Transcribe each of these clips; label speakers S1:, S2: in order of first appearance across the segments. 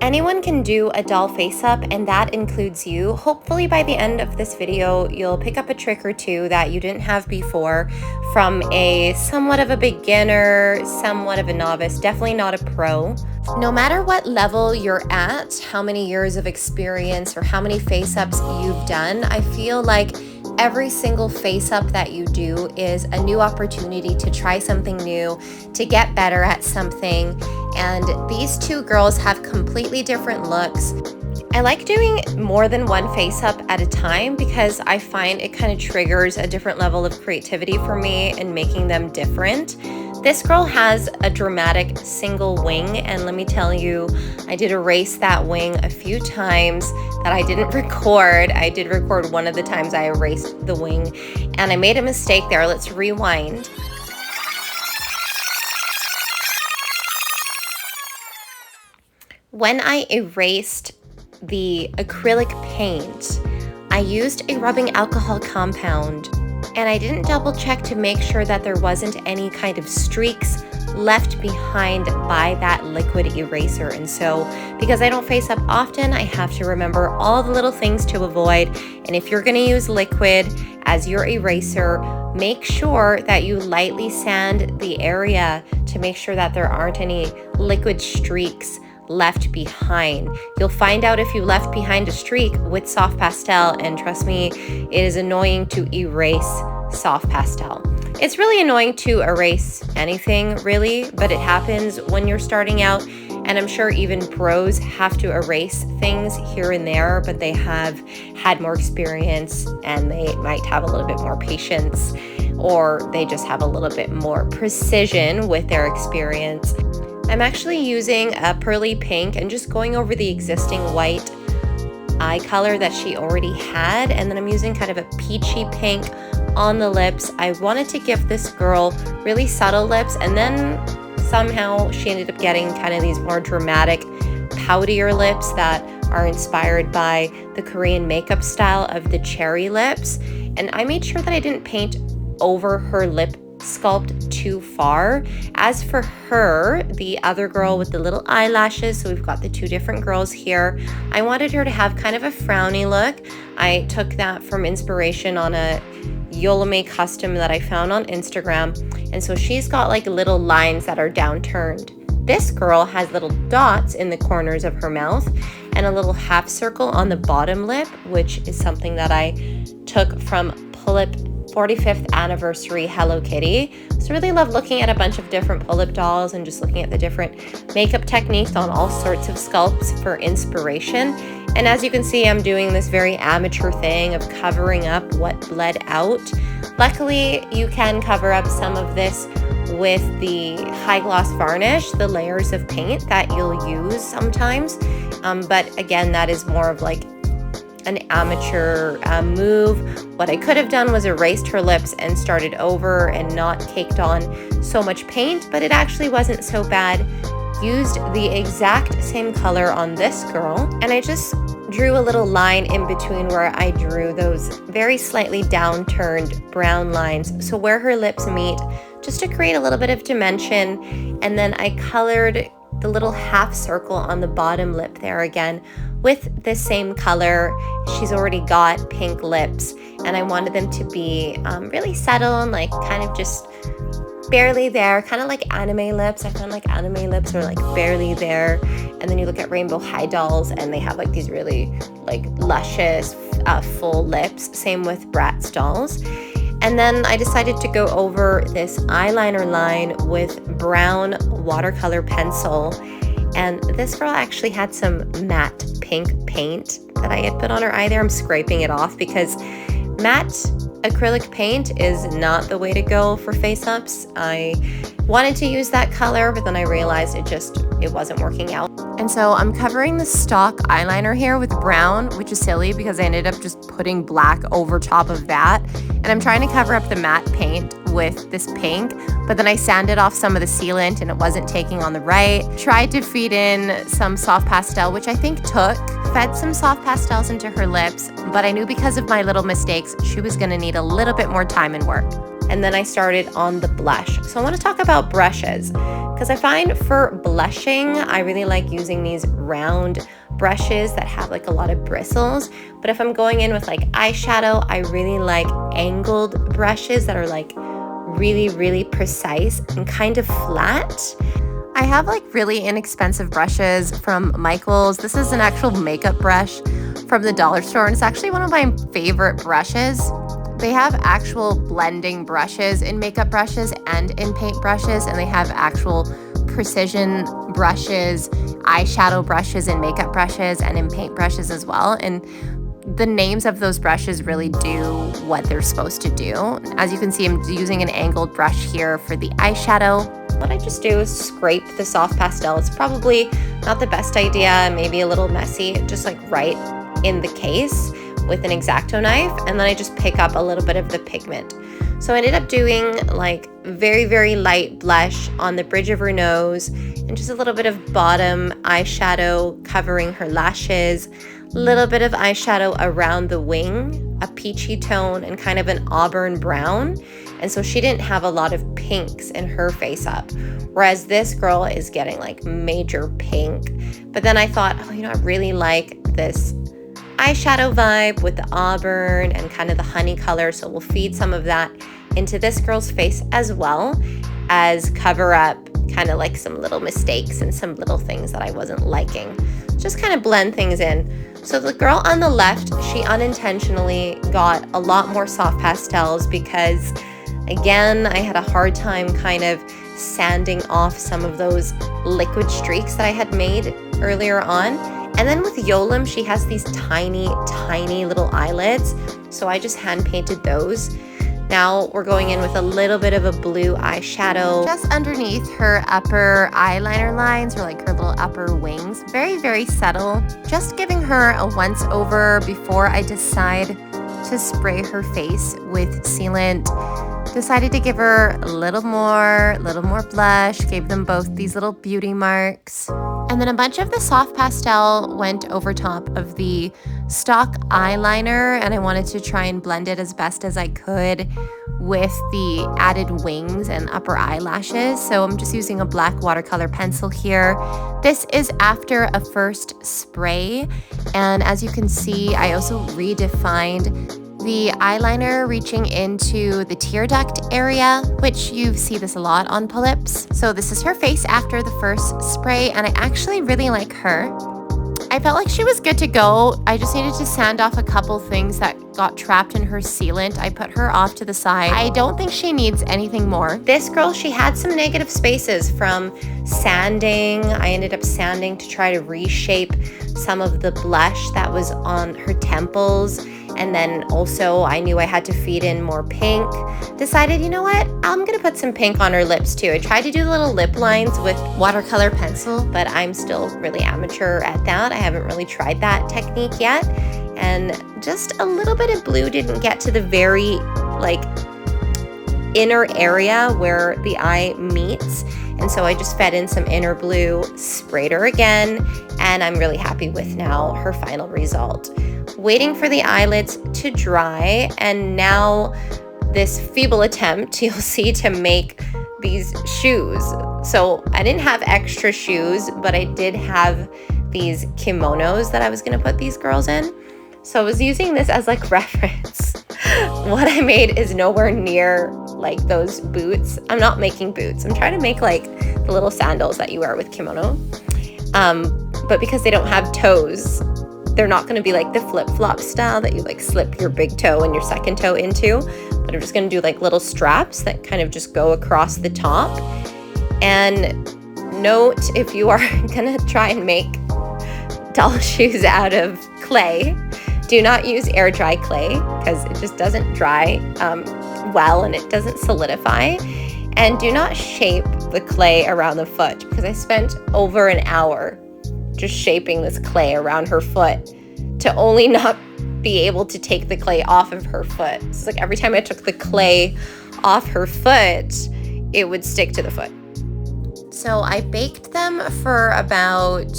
S1: Anyone can do a doll face up, and that includes you. Hopefully by the end of this video, you'll pick up a trick or two that you didn't have before from a somewhat of a beginner, somewhat of a novice, definitely not a pro. No matter what level you're at, how many years of experience or how many face ups you've done, I feel like every single face up that you do is a new opportunity to try something new, to get better at something. And these two girls have completely different looks. I like doing more than one face up at a time because I find it kind of triggers a different level of creativity for me in making them different. This girl has a dramatic single wing, and let me tell you, I did erase that wing a few times that I didn't record. I did record one of the times I erased the wing, and I made a mistake there. Let's rewind. When I erased the acrylic paint, I used a rubbing alcohol compound, and I didn't double check to make sure that there wasn't any kind of streaks left behind by that liquid eraser. And so because I don't face up often, I have to remember all the little things to avoid. And if you're going to use liquid as your eraser, make sure that you lightly sand the area to make sure that there aren't any liquid streaks left behind. You'll find out if you left behind a streak with soft pastel, and trust me, it is annoying to erase soft pastel. It's really annoying to erase anything, really, but it happens when you're starting out, and I'm sure even pros have to erase things here and there, but they have had more experience and they might have a little bit more patience, or they just have a little bit more precision with their experience. I'm actually using a pearly pink and just going over the existing white eye color that she already had, and then I'm using kind of a peachy pink on the lips. I wanted to give this girl really subtle lips, and then somehow she ended up getting kind of these more dramatic, poutier lips that are inspired by the Korean makeup style of the cherry lips. And I made sure that I didn't paint over her lip sculpt too far. As for her, the other girl with the little eyelashes, so we've got the two different girls here, I wanted her to have kind of a frowny look. I took that from inspiration on a Yeolume custom that I found on Instagram, and so she's got like little lines that are downturned. This girl has little dots in the corners of her mouth and a little half circle on the bottom lip, which is something that I took from Pullip 45th anniversary Hello Kitty. So I really love looking at a bunch of different Pullip dolls and just looking at the different makeup techniques on all sorts of sculpts for inspiration. And as you can see, I'm doing this very amateur thing of covering up what bled out. Luckily, you can cover up some of this with the high gloss varnish, the layers of paint that you'll use sometimes. But again, that is more of like an amateur move. What I could have done was erased her lips and started over and not caked on so much paint, but it actually wasn't so bad. Used the exact same color on this girl, and I just drew a little line in between where I drew those very slightly downturned brown lines, so where her lips meet, just to create a little bit of dimension. And then I colored the little half circle on the bottom lip there again with the same color. She's already got pink lips, and I wanted them to be really subtle and like kind of just barely there, kind of like anime lips. I found like anime lips are like barely there. And then you look at Rainbow High dolls and they have like these really like luscious full lips. Same with Bratz dolls. And then I decided to go over this eyeliner line with brown watercolor pencil. And this girl actually had some matte pink paint that I had put on her eye there. I'm scraping it off because matte acrylic paint is not the way to go for face-ups. I wanted to use that color, but then I realized it wasn't working out. And so I'm covering the stock eyeliner here with brown, which is silly because I ended up just putting black over top of that. And I'm trying to cover up the matte paint with this pink, but then I sanded off some of the sealant and it wasn't taking on the right. Tried to feed in some soft pastel, which I think took. Fed some soft pastels into her lips, but I knew because of my little mistakes, she was gonna need a little bit more time and work. and then I started on the blush. So I want to talk about brushes, because I find for blushing, I really like using these round brushes that have like a lot of bristles. But if I'm going in with like eyeshadow, I really like angled brushes that are like really precise and kind of flat. I have like really inexpensive brushes from Michaels. This is an actual makeup brush from the dollar store, and it's actually one of my favorite brushes. They have actual blending brushes in makeup brushes and in paint brushes, and they have actual precision brushes, eyeshadow brushes in makeup brushes and in paint brushes as well. And the names of those brushes really do what they're supposed to do. As you can see, I'm using an angled brush here for the eyeshadow. What I just do is scrape the soft pastel. It's probably not the best idea, maybe a little messy, just like right in the case with an X-Acto knife, and then I just pick up a little bit of the pigment. So I ended up doing like very light blush on the bridge of her nose and just a little bit of bottom eyeshadow covering her lashes, a little bit of eyeshadow around the wing, a peachy tone and kind of an auburn brown. And so she didn't have a lot of pinks in her face up, whereas this girl is getting like major pink. But then I thought, oh, you know, I really like this eyeshadow vibe with the auburn and kind of the honey color, so we'll feed some of that into this girl's face as well as cover up kind of like some little mistakes and some little things that I wasn't liking. Just kind of blend things in. So the girl on the left, she unintentionally got a lot more soft pastels because, again, I had a hard time kind of sanding off some of those liquid streaks that I had made earlier on. And then with Yeolume, she has these tiny little eyelids, so I just hand painted those. Now we're going in with a little bit of a blue eyeshadow just underneath her upper eyeliner lines, or like her little upper wings. Very subtle, just giving her a once over before I decide to spray her face with sealant. Decided to give her a little more blush, gave them both these little beauty marks. And then a bunch of the soft pastel went over top of the stock eyeliner, and I wanted to try and blend it as best as I could with the added wings and upper eyelashes. So I'm just using a black watercolor pencil here. This is after a first spray, and as you can see, I also redefined the eyeliner reaching into the tear duct area, which you see this a lot on Pullips. So this is her face after the first spray, and I actually really like her. I felt like she was good to go. I just needed to sand off a couple things that got trapped in her sealant. I put her off to the side. I don't think she needs anything more. This girl, she had some negative spaces from sanding. I ended up sanding to try to reshape some of the blush that was on her temples. And then also I knew I had to feed in more pink. Decided, you know what? I'm gonna put some pink on her lips too. I tried to do the little lip lines with watercolor pencil, but I'm still really amateur at that. I haven't really tried that technique yet. And just a little bit of blue didn't get to the very like inner area where the eye meets. And so I just fed in some inner blue, sprayed her again, and I'm really happy with now her final result. Waiting for the eyelids to dry, and now this feeble attempt you'll see to make these shoes. So I didn't have extra shoes, but I did have these kimonos that I was gonna put these girls in. So I was using this as like reference. What I made is nowhere near like those boots. I'm not making boots. I'm trying to make like the little sandals that you wear with kimono. But because they don't have toes, they're not going to be like the flip-flop style that you like slip your big toe and your second toe into. But I'm just going to do like little straps that kind of just go across the top. And note, if you are going to try and make doll shoes out of clay, do not use air dry clay because it just doesn't dry well and it doesn't solidify. And do not shape the clay around the foot, because I spent over an hour just shaping this clay around her foot to only not be able to take the clay off of her foot. It's like every time I took the clay off her foot, it would stick to the foot. So I baked them for about,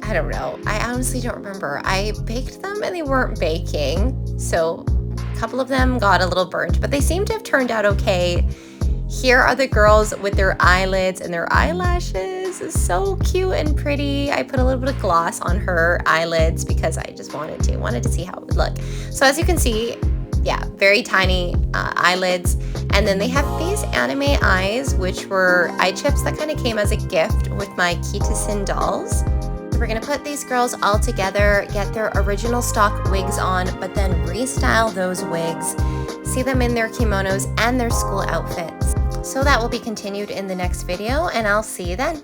S1: I don't know, I honestly don't remember. I baked them and they weren't baking, so couple of them got a little burnt, but they seem to have turned out okay. Here are the girls with their eyelids and their eyelashes. So cute and pretty. I put a little bit of gloss on her eyelids because I just wanted to see how it would look. So as you can see, yeah, very tiny eyelids. And then they have these anime eyes, which were eye chips that kind of came as a gift with my Kitasin dolls. So we're gonna put these girls all together, get their original stock wigs on, but then restyle those wigs, see them in their kimonos and their school outfits. So that will be continued in the next video, and I'll see you then.